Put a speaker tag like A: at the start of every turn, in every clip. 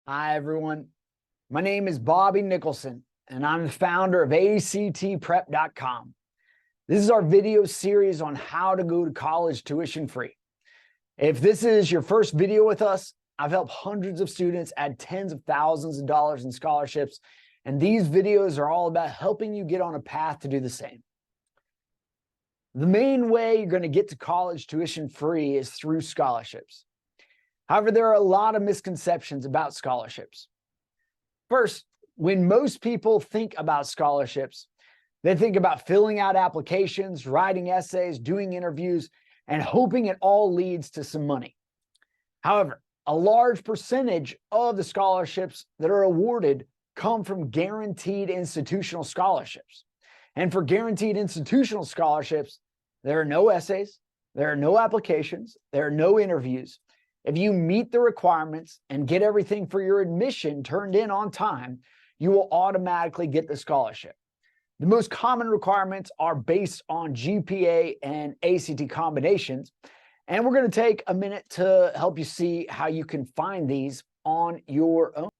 A: Hi, everyone. My name is Bobby Nicholson, and I'm the founder of actprep.com. This is our video series on how to go to college tuition free. If this is your first video with us, I've helped hundreds of students add tens of thousands of dollars in scholarships, and these videos are all about helping you get on a path to do the same. The main way you're going to get to college tuition free is through scholarships. However, there are a lot of misconceptions about scholarships. First, when most people think about scholarships, they think about filling out applications, writing essays, doing interviews, and hoping it all leads to some money. However, a large percentage of the scholarships that are awarded come from guaranteed institutional scholarships. And for guaranteed institutional scholarships, there are no essays, there are no applications, there are no interviews. If you meet the requirements and get everything for your admission turned in on time, you will automatically get the scholarship. The most common requirements are based on GPA and ACT combinations, and we're going to take a minute to help you see how you can find these on your own.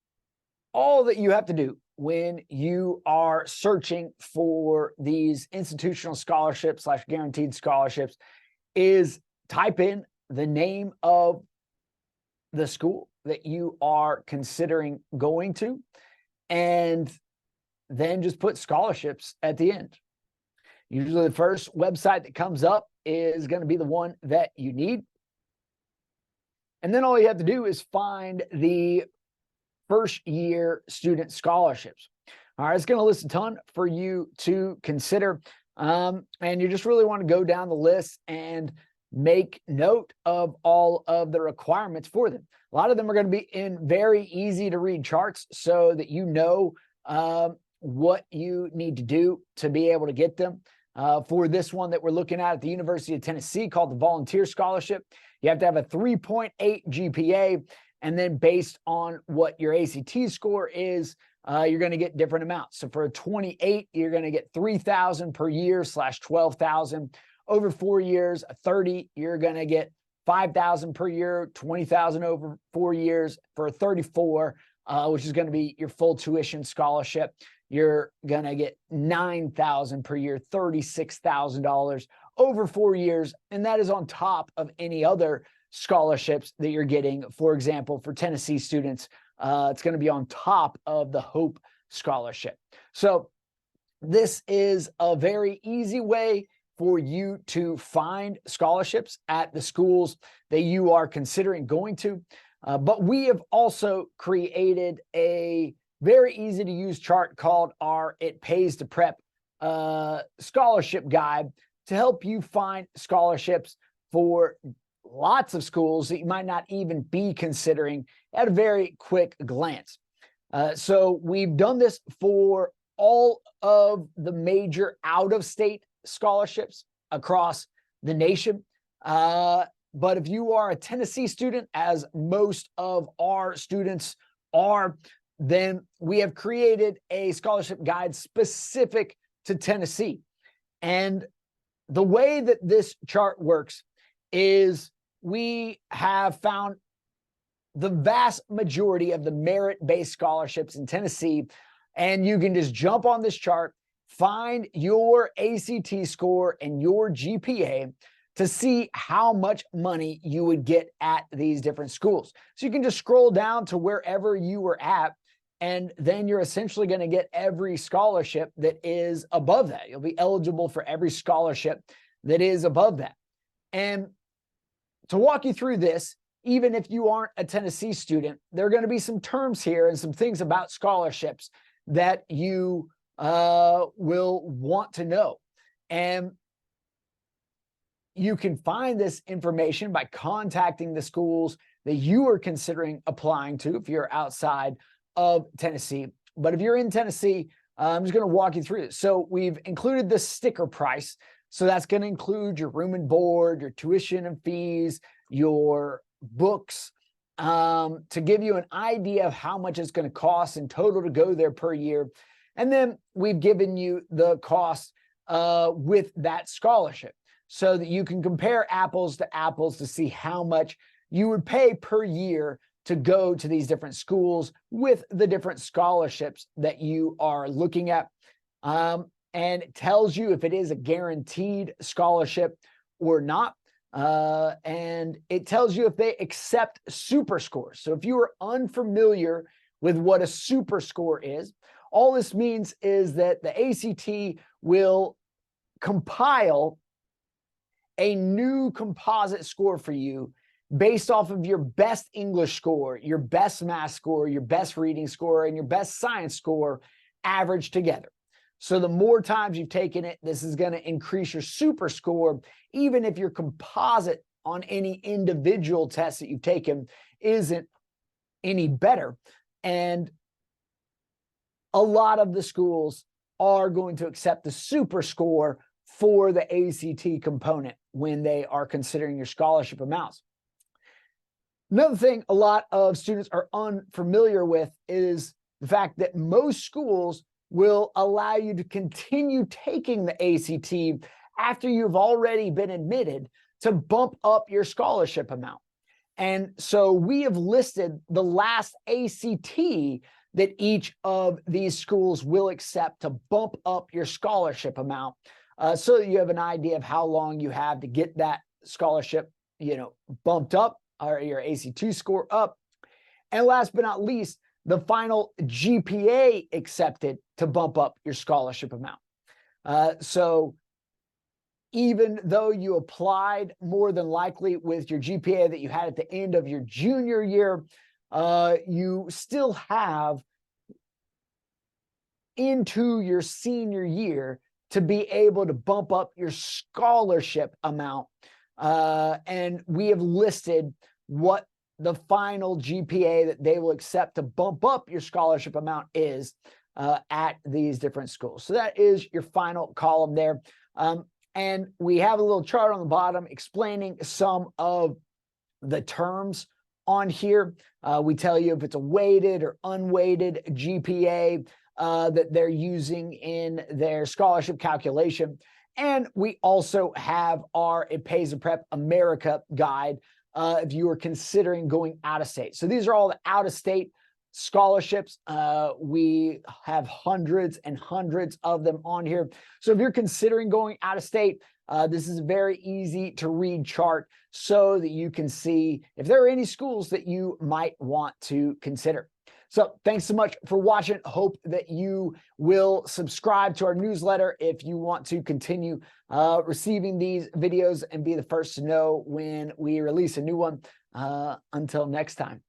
A: All that you have to do when you are searching for these institutional scholarships / guaranteed scholarships is type in the name of the school that you are considering going to, and then just put scholarships at the end. Usually the first website that comes up is going to be the one that you need. And then all you have to do is find the first year student scholarships. All right, it's going to list a ton for you to consider. And you just really want to go down the list and make note of all of the requirements for them. A lot of them are going to be in very easy to read charts so that you know what you need to do to be able to get them. For this one that we're looking at the University of Tennessee called the Volunteer Scholarship, you have to have a 3.8 GPA, and then based on what your ACT score is, you're going to get different amounts. So for a 28, you're going to get $3,000 per year / $12,000. Over 4 years. 30, you're going to get $5,000 per year, $20,000 over 4 years. For a 34, which is going to be your full tuition scholarship, you're going to get $9,000 per year, $36,000 over 4 years. And that is on top of any other scholarships that you're getting. For example, for Tennessee students, it's going to be on top of the Hope Scholarship. So this is a very easy way for you to find scholarships at the schools that you are considering going to. But we have also created a very easy to use chart called our It Pays to Prep scholarship guide to help you find scholarships for lots of schools that you might not even be considering at a very quick glance. So we've done this for all of the major out-of-state scholarships across the nation. But if you are a Tennessee student, as most of our students are, then we have created a scholarship guide specific to Tennessee. And the way that this chart works is we have found the vast majority of the merit-based scholarships in Tennessee, and you can just jump on this chart, find your ACT score and your GPA to see how much money you would get at these different schools. So you can just scroll down to wherever you were at, and then you're essentially going to get every scholarship that is above that. You'll be eligible for every scholarship that is above that. And to walk you through this, even if you aren't a Tennessee student, there are going to be some terms here and some things about scholarships that you will want to know. And you can find this information by contacting the schools that you are considering applying to if you're outside of Tennessee. But if you're in Tennessee, I'm just going to walk you through this. So we've included the sticker price. So that's going to include your room and board, your tuition and fees, your books, to give you an idea of how much it's going to cost in total to go there per year. And then we've given you the cost with that scholarship so that you can compare apples to apples to see how much you would pay per year to go to these different schools with the different scholarships that you are looking at. And it tells you if it is a guaranteed scholarship or not. And it tells you if they accept super scores. So if you are unfamiliar with what a super score is, all this means is that the ACT will compile a new composite score for you based off of your best English score, your best math score, your best reading score, and your best science score averaged together. So the more times you've taken it, this is going to increase your super score, even if your composite on any individual test that you've taken isn't any better. And a lot of the schools are going to accept the super score for the ACT component when they are considering your scholarship amounts. Another thing a lot of students are unfamiliar with is the fact that most schools will allow you to continue taking the ACT after you've already been admitted to bump up your scholarship amount. And so we have listed the last ACT that each of these schools will accept to bump up your scholarship amount, so that you have an idea of how long you have to get that scholarship, bumped up, or your ACT score up. And last but not least, the final GPA accepted to bump up your scholarship amount. So even though you applied more than likely with your GPA that you had at the end of your junior year, you still have into your senior year to be able to bump up your scholarship amount. And we have listed what the final GPA that they will accept to bump up your scholarship amount is at these different schools. So that is your final column there. And we have a little chart on the bottom explaining some of the terms on here. We tell you if it's a weighted or unweighted GPA that they're using in their scholarship calculation. And we also have our It Pays to Prep America guide if you are considering going out of state. So these are all the out of state scholarships. We have hundreds and hundreds of them on here. So if you're considering going out of state, this is a very easy to read chart so that you can see if there are any schools that you might want to consider. So thanks so much for watching. Hope that you will subscribe to our newsletter if you want to continue receiving these videos and be the first to know when we release a new one. Until next time.